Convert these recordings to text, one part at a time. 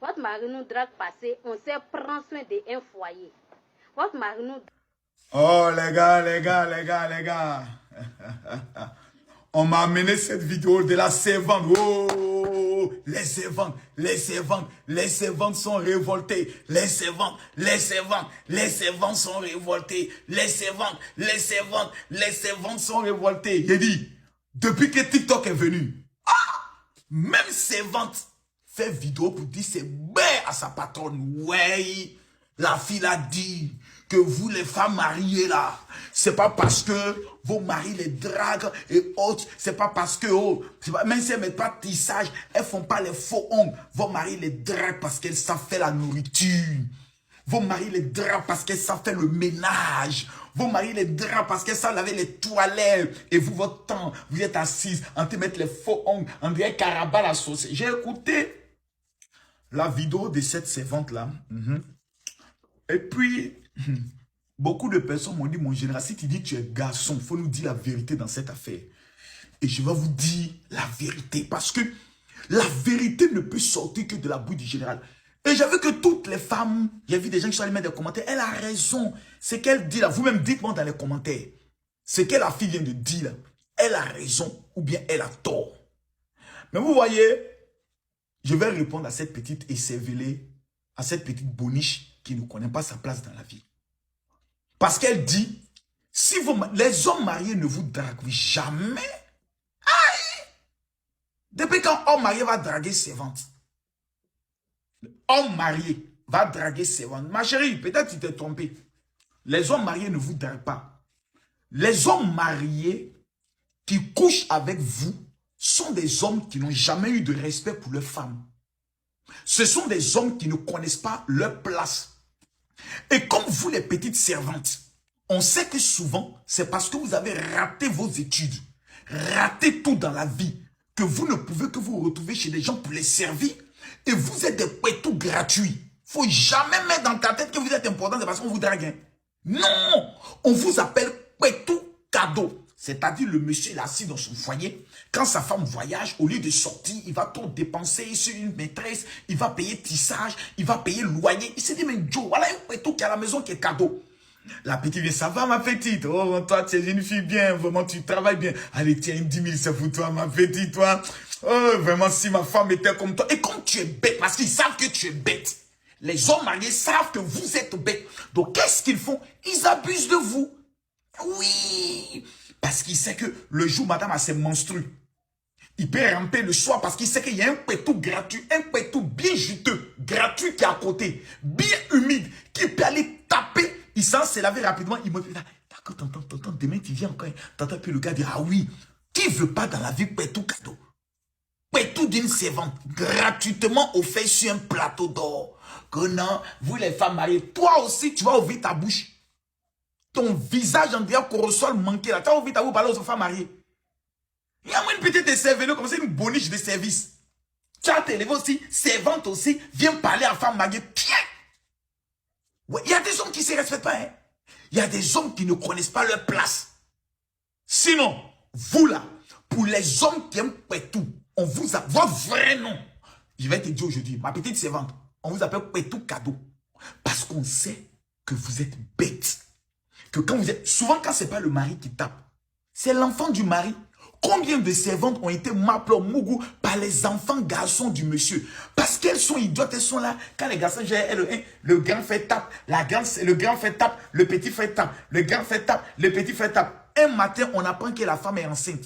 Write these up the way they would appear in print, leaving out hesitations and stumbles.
Votre mari nous drague passer, on sait prendre soin d'un foyer. Votre mari nous... Oh les gars. On m'a amené cette vidéo de la servante. Oh, les servantes sont révoltées. Les servantes sont révoltées. Les servantes sont révoltées. J'ai dit, depuis que TikTok est venu, même servante fait vidéo pour dire c'est bien à sa patronne. Ouais, la fille a dit que vous les femmes mariées là, c'est pas parce que vos maris les draguent et autres, c'est pas parce que, même si elles mettent pas de tissage, elles font pas les faux ongles. Vos maris les draguent parce qu'elles savent faire la nourriture. Vos maris les draguent parce qu'elles savent faire le ménage. Vos maris les draguent parce qu'elles savent laver les toilettes. Et vous, votre temps, vous êtes assise en train de mettre les faux ongles. On dirait Caraba la sauce. J'ai écouté la vidéo de cette servante là. Et puis, beaucoup de personnes m'ont dit, mon général, si tu dis que tu es garçon, il faut nous dire la vérité dans cette affaire. Et je vais vous dire la vérité. Parce que la vérité ne peut sortir que de la bouche du général. Et j'ai vu que toutes les femmes, j'ai vu des gens qui sont allés mettre des commentaires. Elle a raison. Ce qu'elle dit là, vous-même dites-moi dans les commentaires. Ce que la fille vient de dire là, elle a raison ou bien elle a tort. Mais vous voyez, je vais répondre à cette petite écervelée, à cette petite boniche qui ne connaît pas sa place dans la vie. Parce qu'elle dit, si les hommes mariés ne vous draguent jamais, aïe, depuis quand homme marié va draguer servante? Homme marié va draguer servante. Ma chérie, peut-être tu t'es trompé. Les hommes mariés ne vous draguent pas. Les hommes mariés qui couchent avec vous sont des hommes qui n'ont jamais eu de respect pour leurs femmes. Ce sont des hommes qui ne connaissent pas leur place. Et comme vous, les petites servantes, on sait que souvent, c'est parce que vous avez raté vos études, raté tout dans la vie, que vous ne pouvez que vous retrouver chez des gens pour les servir, et vous êtes des pétous gratuits. Il ne faut jamais mettre dans ta tête que vous êtes important, c'est parce qu'on vous drague. Non, on vous appelle pétou cadeau. C'est-à-dire le monsieur il est assis dans son foyer. Quand sa femme voyage, au lieu de sortir, il va tout dépenser sur une maîtresse. Il va payer tissage, il va payer loyer. Il s'est dit, mais Joe, voilà un pétou qui est à la maison qui est cadeau. La petite vient, ça va ma petite? Oh, toi, tu es une fille bien, vraiment, tu travailles bien. Allez, tiens, 10 000, c'est pour toi, ma petite, toi. Oh, vraiment, si ma femme était comme toi. Et comme tu es bête, parce qu'ils savent que tu es bête. Les hommes mariés savent que vous êtes bête. Donc, qu'est-ce qu'ils font? Ils abusent de vous. Oui. Parce qu'il sait que le jour, madame a ses menstrues, il peut ramper le soir parce qu'il sait qu'il y a un pétou gratuit, un pétou bien juteux, gratuit qui est à côté, bien humide, qui peut aller taper. Il s'en s'est lavé rapidement. Il me dit, d'accord, tonton, demain tu viens encore. Tonton, puis le gars dit, ah oui, qui veut pas dans la vie pétou cadeau? Pétou d'une servante, gratuitement offert sur un plateau d'or. Que non, vous les femmes mariées, toi aussi, tu vas ouvrir ta bouche. Ton visage, en dirait qu'on reçoit manqué là. Tu as envie de parler aux femmes mariées. Il y a une petite serveuse comme ça, une boniche de service. Tu as t'élevé aussi, servante aussi, viens parler à femme mariée. Tiens! Ouais, il y a des hommes qui ne se respectent pas. Hein? Il y a des hommes qui ne connaissent pas leur place. Sinon, vous là, pour les hommes qui aiment pétou, on vous a votre vrai nom. Je vais te dire aujourd'hui, ma petite servante, on vous appelle pétou cadeau. Parce qu'on sait que vous êtes bête. Que quand vous êtes, souvent quand c'est pas le mari qui tape, c'est l'enfant du mari. Combien de servantes ont été maplées mougou par les enfants garçons du monsieur? Parce qu'elles sont idiotes, elles sont là. Quand les garçons gèrent le grand fait tape, le grand fait tape, le petit fait tape, le grand fait tape, le petit fait tape. Un matin, on apprend que la femme est enceinte.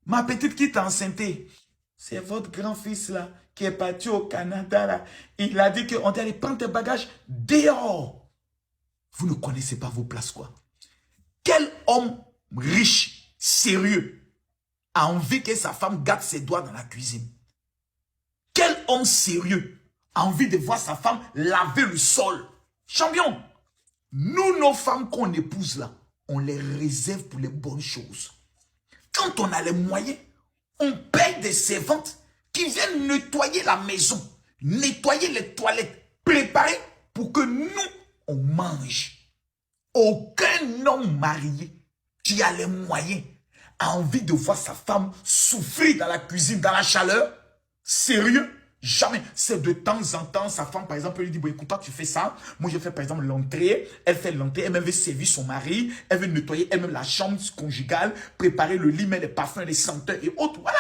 Ma petite qui est enceinte, c'est votre grand-fils là, qui est parti au Canada là. Il a dit qu'on doit aller prendre tes bagages dehors. Vous ne connaissez pas vos places quoi. Quel homme riche, sérieux, a envie que sa femme gâte ses doigts dans la cuisine? Quel homme sérieux a envie de voir sa femme laver le sol? Champion, nous, nos femmes qu'on épouse là, on les réserve pour les bonnes choses. Quand on a les moyens, on paye des servantes qui viennent nettoyer la maison, nettoyer les toilettes, préparer pour que nous, on mange. Aucun homme marié qui a les moyens a envie de voir sa femme souffrir dans la cuisine, dans la chaleur. Sérieux? Jamais. C'est de temps en temps, sa femme, par exemple, lui dit, bon, écoute, toi, tu fais ça. Moi, je fais, par exemple, l'entrée. Elle fait l'entrée. Elle-même veut servir son mari. Elle veut nettoyer elle-même la chambre conjugale, préparer le lit, mettre les parfums, les senteurs et autres. Voilà.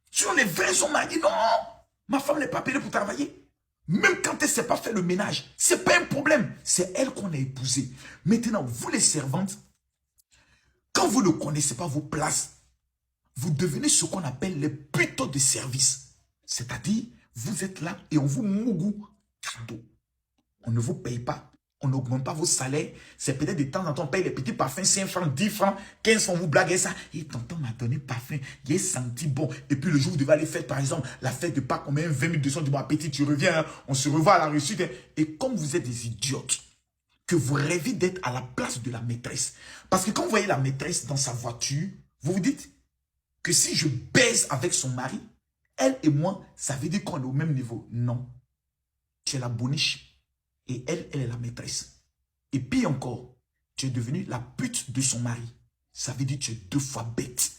Sur les vrais hommes, on dit, non, ma femme n'est pas payée pour travailler. Même quand elle ne sait pas faire le ménage, ce n'est pas un problème. C'est elle qu'on a épousée. Maintenant, vous les servantes, quand vous ne connaissez pas vos places, vous devenez ce qu'on appelle les putains de service. C'est-à-dire, vous êtes là et on vous mougou cadeau. On ne vous paye pas. On n'augmente pas vos salaires. C'est peut-être de temps en temps, on paye les petits parfums, 5 francs, 10 francs, 15 francs, vous blaguez ça. Et tonton m'a donné parfum, il est senti bon. Et puis le jour où vous devez aller faire, par exemple, la fête de Pâques, on met 20 200, du bon appétit, tu reviens, hein, on se revoit à la réussite. Hein. Et comme vous êtes des idiotes, que vous rêvez d'être à la place de la maîtresse. Parce que quand vous voyez la maîtresse dans sa voiture, vous vous dites que si je baise avec son mari, elle et moi, ça veut dire qu'on est au même niveau. Non. Tu es la boniche et elle est la maîtresse. Et puis encore, tu es devenue la pute de son mari. Ça veut dire que tu es 2 fois bête.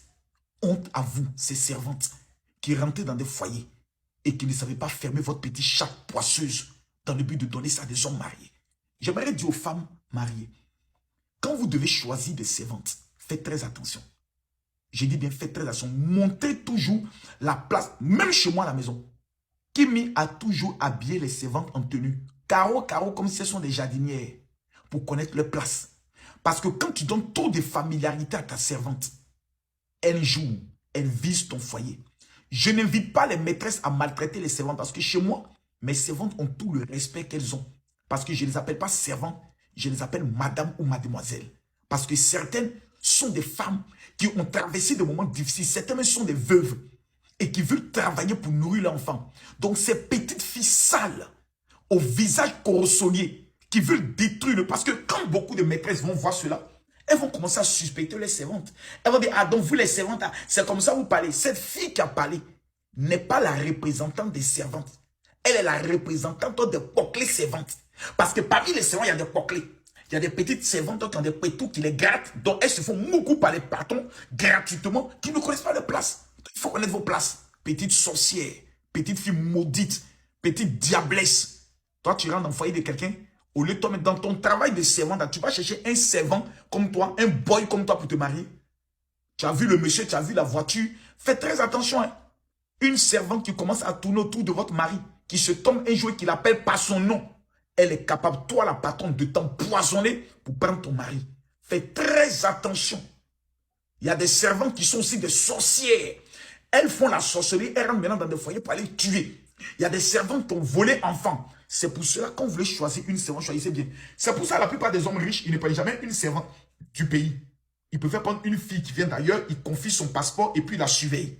Honte à vous, ces servantes qui rentraient dans des foyers et qui ne savaient pas fermer votre petit chat poisseuse dans le but de donner ça à des hommes mariés. J'aimerais dire aux femmes mariées, quand vous devez choisir des servantes, faites très attention. J'ai dit bien, faites très attention. Montez toujours la place, même chez moi à la maison. Kimi a toujours habillé les servantes en tenue. Carreau, comme si ce sont des jardinières. Pour connaître leur place. Parce que quand tu donnes trop de familiarité à ta servante, elle joue, elle vise ton foyer. Je n'invite pas les maîtresses à maltraiter les servantes. Parce que chez moi, mes servantes ont tout le respect qu'elles ont. Parce que je ne les appelle pas servantes, je les appelle madame ou mademoiselle. Parce que certaines sont des femmes qui ont traversé des moments difficiles. Certaines sont des veuves et qui veulent travailler pour nourrir l'enfant. Donc ces petites filles sales, au visage corrossonnier, qui veulent détruire le... Parce que quand beaucoup de maîtresses vont voir cela, elles vont commencer à suspecter les servantes. Elles vont dire, ah donc vous les servantes, c'est comme ça que vous parlez. Cette fille qui a parlé n'est pas la représentante des servantes. Elle est la représentante des coquelets servantes. Parce que parmi les servants, il y a des coquelets. Il y a des petites servantes qui ont des pétous qui les grattent. Donc elles se font beaucoup par les patrons gratuitement qui ne connaissent pas leur place. Donc, il faut connaître vos places. Petite sorcière, petite fille maudite, petite diablesse. Toi, tu rentres dans le foyer de quelqu'un. Au lieu de toi mettre dans ton travail de servante, tu vas chercher un servant comme toi, un boy comme toi pour te marier. Tu as vu le monsieur, tu as vu la voiture. Faites très attention. Hein. Une servante qui commence à tourner autour de votre mari, qui se tombe un jour et qui l'appelle par son nom. Elle est capable, toi la patronne, de t'empoisonner pour prendre ton mari. Fais très attention. Il y a des servantes qui sont aussi des sorcières. Elles font la sorcellerie, elles rentrent maintenant dans des foyers pour aller tuer. Il y a des servantes qui ont volé enfants. C'est pour cela, quand vous voulez choisir une servante, choisissez bien. C'est pour ça que la plupart des hommes riches, ils ne prennent jamais une servante du pays. Ils préfèrent prendre une fille qui vient d'ailleurs, ils confient son passeport et puis la surveillent.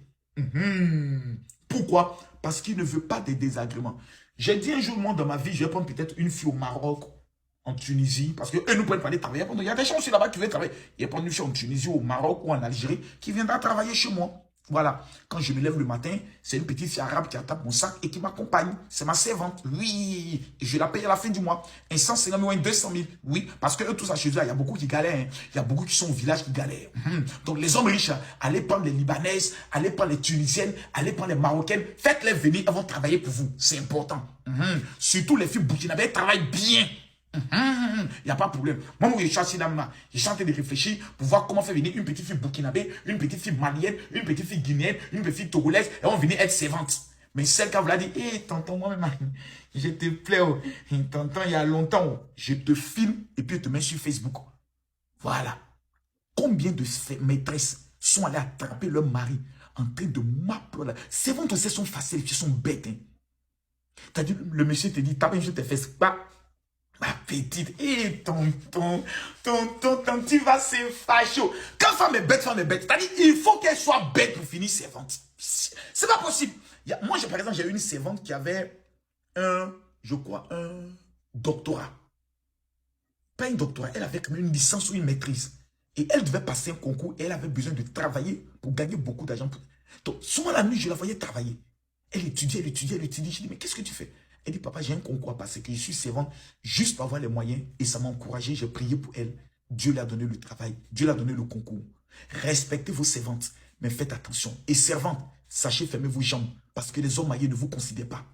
Pourquoi? Parce qu'il ne veut pas des désagréments. J'ai dit un jour, moi, dans ma vie, je vais prendre peut-être une fille au Maroc, en Tunisie, parce qu'eux nous prennent pas aller travailler. Il y a des gens aussi là-bas qui veulent travailler. Il y a prendre une fille en Tunisie, au Maroc ou en Algérie, qui viendra travailler chez moi. Voilà. Quand je me lève le matin, c'est une petite fille arabe qui attaque mon sac et qui m'accompagne. C'est ma servante. Oui. Et je la paye à la fin du mois. Un 150 000 ou un 200 000. Oui. Parce que eux, tous à chez eux, il y a beaucoup qui galèrent. Hein. Il y a beaucoup qui sont au village qui galèrent. Donc, les hommes riches, allez prendre les Libanaises, allez prendre les Tunisiennes, allez prendre les Marocaines. Faites-les venir, elles vont travailler pour vous. C'est important. Surtout les filles burkinabées, elles travaillent bien. Il n'y a pas de problème. Moi, je suis assis là, je suis en train de réfléchir pour voir comment faire venir une petite fille burkinabé, une petite fille malienne, une petite fille guinéenne, une petite fille togolaise, et on va venir être servante. Mais celle qui vous l'a dit, hé, tonton, moi-même, je te plais, oh. Tonton, il y a longtemps, oh. Je te filme et puis je te mets sur Facebook. Voilà. Combien de maîtresses sont allées attraper leur mari en train de m'applaudir? Servantes aussi sont faciles, qui sont bêtes. Hein. T'as dit, le monsieur te dit, tape une tes fesses, pas. Ma petite, hé, tonton, tu vas se fâcher. Quand femme est bête, c'est-à-dire il faut qu'elle soit bête pour finir servante. C'est pas possible. Moi, par exemple, j'ai eu une servante qui avait un doctorat. Pas un doctorat, elle avait quand même une licence ou une maîtrise. Et elle devait passer un concours et elle avait besoin de travailler pour gagner beaucoup d'argent. Donc, souvent la nuit, je la voyais travailler. Elle étudiait. Je dis, mais qu'est-ce que tu fais? Elle dit, papa, j'ai un concours à passer, que je suis servante juste pour avoir les moyens. Et ça m'a encouragé, j'ai prié pour elle. Dieu lui a donné le travail, Dieu lui a donné le concours. Respectez vos servantes, mais faites attention. Et servantes, sachez fermer vos jambes, parce que les hommes mariés ne vous considèrent pas.